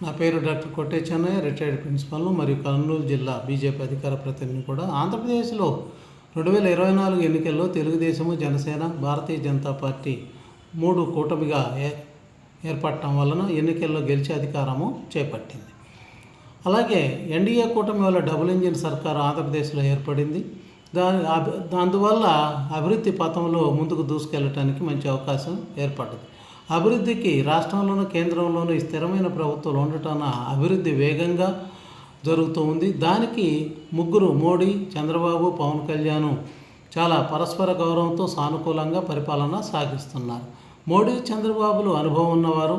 నా పేరు డాక్టర్ కొట్టే చెన్నయ్య, రిటైర్డ్ ప్రిన్సిపల్ మరియు కర్నూలు జిల్లా బీజేపీ అధికార ప్రతినిధి కూడా. ఆంధ్రప్రదేశ్లో 2024 ఎన్నికల్లో తెలుగుదేశము, జనసేన, భారతీయ జనతా పార్టీ 3 కూటమిగా ఏర్పడటం వలన ఎన్నికల్లో గెలిచే అధికారము చేపట్టింది. అలాగే ఎన్డీఏ కూటమి వల్ల డబుల్ ఇంజిన్ సర్కారు ఆంధ్రప్రదేశ్లో ఏర్పడింది. అందువల్ల అభివృద్ధి పథంలో ముందుకు దూసుకెళ్ళటానికి మంచి అవకాశం ఏర్పడ్డది. అభివృద్ధికి రాష్ట్రంలోనూ కేంద్రంలోనూ స్థిరమైన ప్రభుత్వాలు ఉండటాన అభివృద్ధి వేగంగా జరుగుతూ ఉంది. దానికి ముగ్గురు మోడీ, చంద్రబాబు, పవన్ కళ్యాణ్ చాలా పరస్పర గౌరవంతో సానుకూలంగా పరిపాలన సాగిస్తున్నారు. మోడీ, చంద్రబాబులు అనుభవం ఉన్నవారు.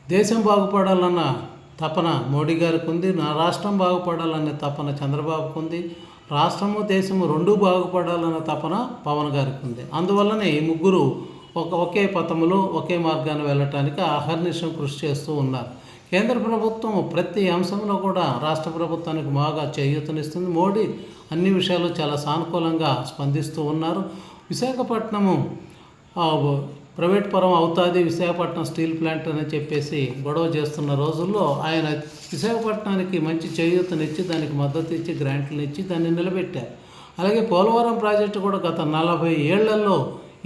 దేశం బాగుపడాలన్న తపన మోడీ గారికి ఉంది. నా రాష్ట్రం బాగుపడాలనే తపన చంద్రబాబుకు ఉంది. రాష్ట్రము, దేశము రెండూ బాగుపడాలన్న తపన పవన్ గారికి ఉంది. అందువల్లనే ఈ ముగ్గురు ఒకే పథములో ఒకే మార్గాన్ని వెళ్ళటానికి అహర్నిశం కృషి చేస్తూ ఉన్నారు. కేంద్ర ప్రభుత్వం ప్రతి అంశంలో కూడా రాష్ట్ర ప్రభుత్వానికి బాగా చేయూతనిస్తుంది. మోడీ అన్ని విషయాలు చాలా సానుకూలంగా స్పందిస్తూ ఉన్నారు. విశాఖపట్నము ప్రైవేట్ పరం అవుతుంది, విశాఖపట్నం స్టీల్ ప్లాంట్ అని చెప్పేసి గొడవ చేస్తున్న రోజుల్లో ఆయన విశాఖపట్నానికి మంచి చేయూతనిచ్చి దానికి మద్దతు ఇచ్చి గ్రాంట్లు ఇచ్చి దాన్ని నిలబెట్టారు. అలాగే పోలవరం ప్రాజెక్టు కూడా గత 40 ఏళ్లలో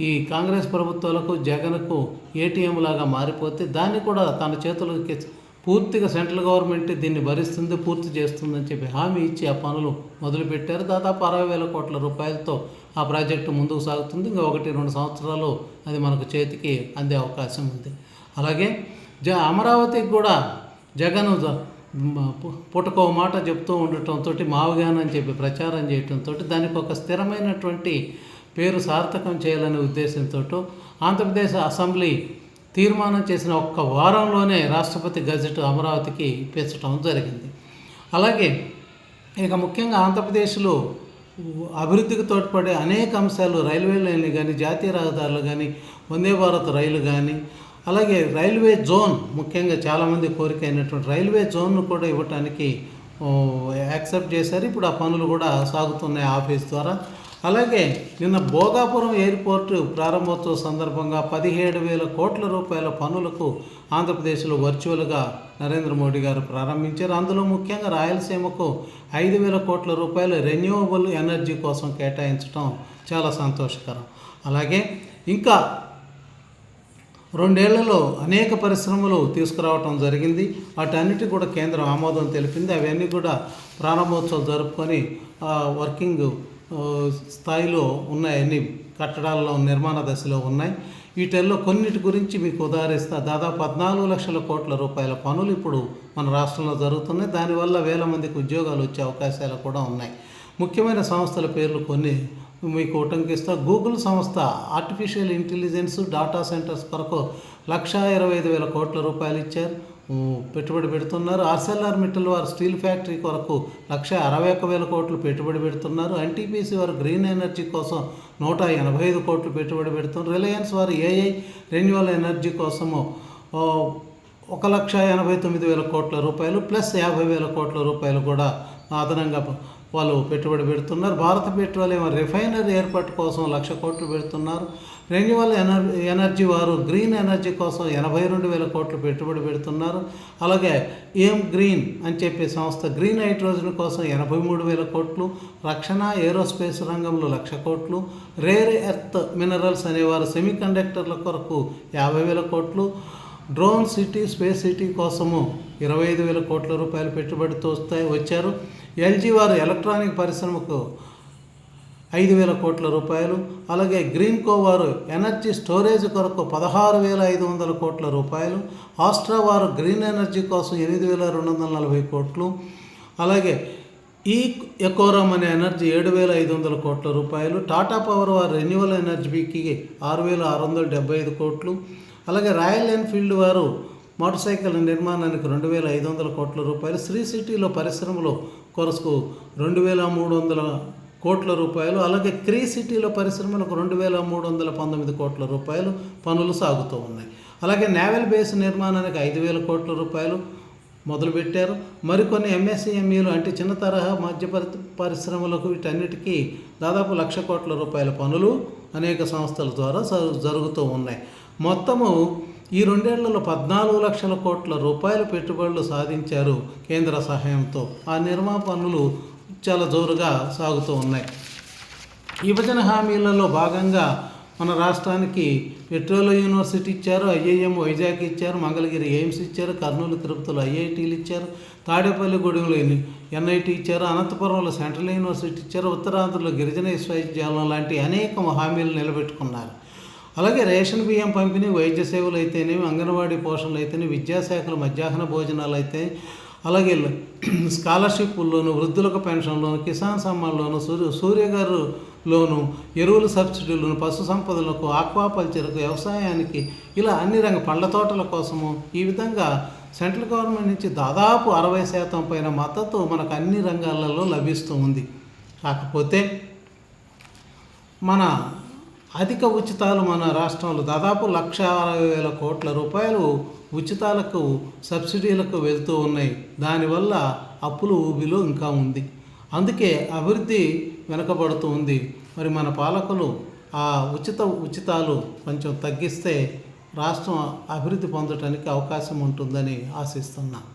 ఈ కాంగ్రెస్ ప్రభుత్వాలకు, జగన్కు ఏటీఎం లాగా మారిపోతే దాన్ని కూడా తన చేతులకి పూర్తిగా సెంట్రల్ గవర్నమెంట్ దీన్ని భరిస్తుంది, పూర్తి చేస్తుందని చెప్పి హామీ ఇచ్చి ఆ పనులు మొదలుపెట్టారు. దాదాపు 60,000 కోట్ల రూపాయలతో ఆ ప్రాజెక్టు ముందుకు సాగుతుంది. ఇంకా 1-2 సంవత్సరాలు అది మనకు చేతికి అందే అవకాశం ఉంది. అలాగే అమరావతికి కూడా జగన్ పుటకో మాట చెప్తూ ఉండటంతో మావగాన్ అని చెప్పి ప్రచారం చేయటంతో దానికి ఒక స్థిరమైనటువంటి పేరు సార్థకం చేయాలనే ఉద్దేశంతో ఆంధ్రప్రదేశ్ అసెంబ్లీ తీర్మానం చేసిన ఒక్క వారంలోనే రాష్ట్రపతి గజెట్ అమరావతికి ఇప్పించడం జరిగింది. అలాగే ఇక ముఖ్యంగా ఆంధ్రప్రదేశ్లో అభివృద్ధికి తోడ్పడే అనేక అంశాలు, రైల్వే లైన్లు కానీ, జాతీయ రహదారులు కానీ, వందే భారత్ రైలు కానీ, అలాగే రైల్వే జోన్, ముఖ్యంగా చాలామంది కోరిక అయినటువంటి రైల్వే జోన్ను కూడా ఇవ్వటానికి యాక్సెప్ట్ చేశారు. ఇప్పుడు ఆ పనులు కూడా సాగుతున్నాయి ఆఫీస్ ద్వారా. అలాగే నిన్న భోగాపురం ఎయిర్పోర్టు ప్రారంభోత్సవ సందర్భంగా 17,000 కోట్ల రూపాయల పనులకు ఆంధ్రప్రదేశ్లో వర్చువల్గా నరేంద్ర మోడీ గారు ప్రారంభించారు. అందులో ముఖ్యంగా రాయలసీమకు 5,000 కోట్ల రూపాయలు రెన్యూవబుల్ ఎనర్జీ కోసం కేటాయించడం చాలా సంతోషకరం. అలాగే ఇంకా 2 ఏళ్లలో అనేక పరిశ్రమలు తీసుకురావటం జరిగింది. వాటన్నిటి కూడా కేంద్రం ఆమోదం తెలిపింది. అవన్నీ కూడా ప్రారంభోత్సవం జరుపుకొని వర్కింగ్ స్థాయిలో ఉన్నాయి. అన్ని కట్టడాల్లో నిర్మాణ దశలో ఉన్నాయి. వీటిల్లో కొన్నిటి గురించి మీకు ఉదాహరిస్తా. దాదాపు 14 లక్షల కోట్ల రూపాయల పనులు ఇప్పుడు మన రాష్ట్రంలో జరుగుతున్నాయి. దానివల్ల వేల మందికి ఉద్యోగాలు వచ్చే అవకాశాలు కూడా ఉన్నాయి. ముఖ్యమైన సంస్థల పేర్లు కొన్ని మీకు ఉటంకిస్తా. గూగుల్ సంస్థ ఆర్టిఫిషియల్ ఇంటెలిజెన్స్ డాటా సెంటర్స్ కొరకు 1,25,000 కోట్ల రూపాయలు ఇచ్చారు, పెట్టుబడి పెడుతున్నారు. ఆర్సెల్ఆర్మిట్టల్ వారు స్టీల్ ఫ్యాక్టరీ కొరకు 1,61,000 కోట్లు పెట్టుబడి పెడుతున్నారు. ఎన్టీపీసీ వారు గ్రీన్ ఎనర్జీ కోసం 185 కోట్లు పెట్టుబడి పెడుతున్నారు. రిలయన్స్ వారు ఏఐ రెన్యూవల్ ఎనర్జీ కోసము 1,89,000 కోట్ల రూపాయలు ప్లస్ 50,000 కోట్ల రూపాయలు కూడా అదనంగా వాళ్ళు పెట్టుబడి పెడుతున్నారు. భారత పెట్రోలియం రిఫైనరీ ఏర్పాటు కోసం 1,00,000 కోట్లు పెడుతున్నారు. రెన్యూవల్ ఎనర్జీ వారు గ్రీన్ ఎనర్జీ కోసం 82,000 కోట్లు పెట్టుబడి పెడుతున్నారు. అలాగే ఏం గ్రీన్ అని చెప్పే సంస్థ గ్రీన్ హైడ్రోజన్ కోసం 83,000 కోట్లు, రక్షణ ఏరోస్పేస్ రంగంలో 1,00,000 కోట్లు, రేర్ ఎర్త్ మినరల్స్ అనేవారు సెమీ కండక్టర్ల కొరకు 50,000 కోట్లు, డ్రోన్ సిటీ, స్పేస్ సిటీ కోసము 25,000 కోట్ల రూపాయలు పెట్టుబడితో వచ్చారు. ఎల్జీ వారు ఎలక్ట్రానిక్ పరిశ్రమకు 5,000 కోట్ల రూపాయలు, అలాగే గ్రీన్కో వారు ఎనర్జీ స్టోరేజ్ కొరకు 16,500 కోట్ల రూపాయలు, ఆస్ట్రా వారు గ్రీన్ ఎనర్జీ కోసం 8,240 కోట్లు, అలాగే ఈ ఎకోరమ్ అనే ఎనర్జీ 7,500 కోట్ల రూపాయలు, టాటా పవర్ వారు రెన్యూవల్ ఎనర్జీకి 6,675 కోట్లు, అలాగే రాయల్ ఎన్ఫీల్డ్ వారు మోటార్ సైకిల్ నిర్మాణానికి 2,500 కోట్ల రూపాయలు, శ్రీ సిటీలో పరిశ్రమలు కొరకు 2,300 కోట్ల రూపాయలు, అలాగే క్రీ సిటీలో పరిశ్రమలకు 2,319 కోట్ల రూపాయలు పనులు సాగుతూ ఉన్నాయి. అలాగే నేవల్ బేస్ నిర్మాణానికి 5,000 కోట్ల రూపాయలు మొదలుపెట్టారు. మరికొన్ని ఎంఎస్ఈఎంఈలు అంటే చిన్న తరహా మధ్య పరిశ్రమలకు వీటన్నిటికీ దాదాపు 1,00,000 కోట్ల రూపాయల పనులు అనేక సంస్థల ద్వారా జరుగుతూ ఉన్నాయి. మొత్తము ఈ 2 ఏళ్లలో 14 లక్షల కోట్ల రూపాయల పెట్టుబడులు సాధించారు కేంద్ర సహాయంతో. ఆ నిర్మాణ పనులు చాలా జోరుగా సాగుతూ ఉన్నాయి. విభజన హామీలలో భాగంగా మన రాష్ట్రానికి పెట్రోలియం యూనివర్సిటీ ఇచ్చారు, ఐఐఎం వైజాగ్ ఇచ్చారు, మంగళగిరి ఎయిమ్స్ ఇచ్చారు, కర్నూలు తిరుపతిలో ఐఐటీలు ఇచ్చారు, తాడేపల్లిగూడెంలో ఎన్ఐటి ఇచ్చారు, అనంతపురంలో సెంట్రల్ యూనివర్సిటీ ఇచ్చారు, ఉత్తరాంధ్రలో గిరిజన విశ్వవిద్యాలయం లాంటి అనేక హామీలు నిలబెట్టుకున్నారు. అలాగే రేషన్ బియ్యం పంపిణీ, వైద్య సేవలు అయితేనేమి, అంగన్వాడీ పోషణలు అయితేనే, విద్యాశాఖలు, మధ్యాహ్న భోజనాలు అయితే, అలాగే స్కాలర్షిప్లోను, వృద్ధులకు పెన్షన్లోను, కిసాన్ సమ్మాన్లోను, సూర్యగారు లోను, ఎరువుల సబ్సిడీలను, పశు సంపదలకు, ఆక్వాకల్చర్కు, వ్యవసాయానికి, ఇలా అన్ని పండ్ల తోటల కోసము ఈ విధంగా సెంట్రల్ గవర్నమెంట్ నుంచి దాదాపు 60% పైన మద్దతు మనకు అన్ని రంగాలలో లభిస్తూ ఉంది. కాకపోతే మన అధిక ఉచితాలు మన రాష్ట్రంలో దాదాపు 1,60,000 కోట్ల రూపాయలు ఉచితాలకు, సబ్సిడీలకు వెళ్తూ ఉన్నాయి. దానివల్ల అప్పులు ఊబిలో ఇంకా ఉంది. అందుకే అభివృద్ధి వెనకబడుతూ ఉంది. మరి మన పాలకులు ఆ ఉచితాలు కొంచెం తగ్గిస్తే రాష్ట్రం అభివృద్ధి పొందడానికి అవకాశం ఉంటుందని ఆశిస్తున్నాను.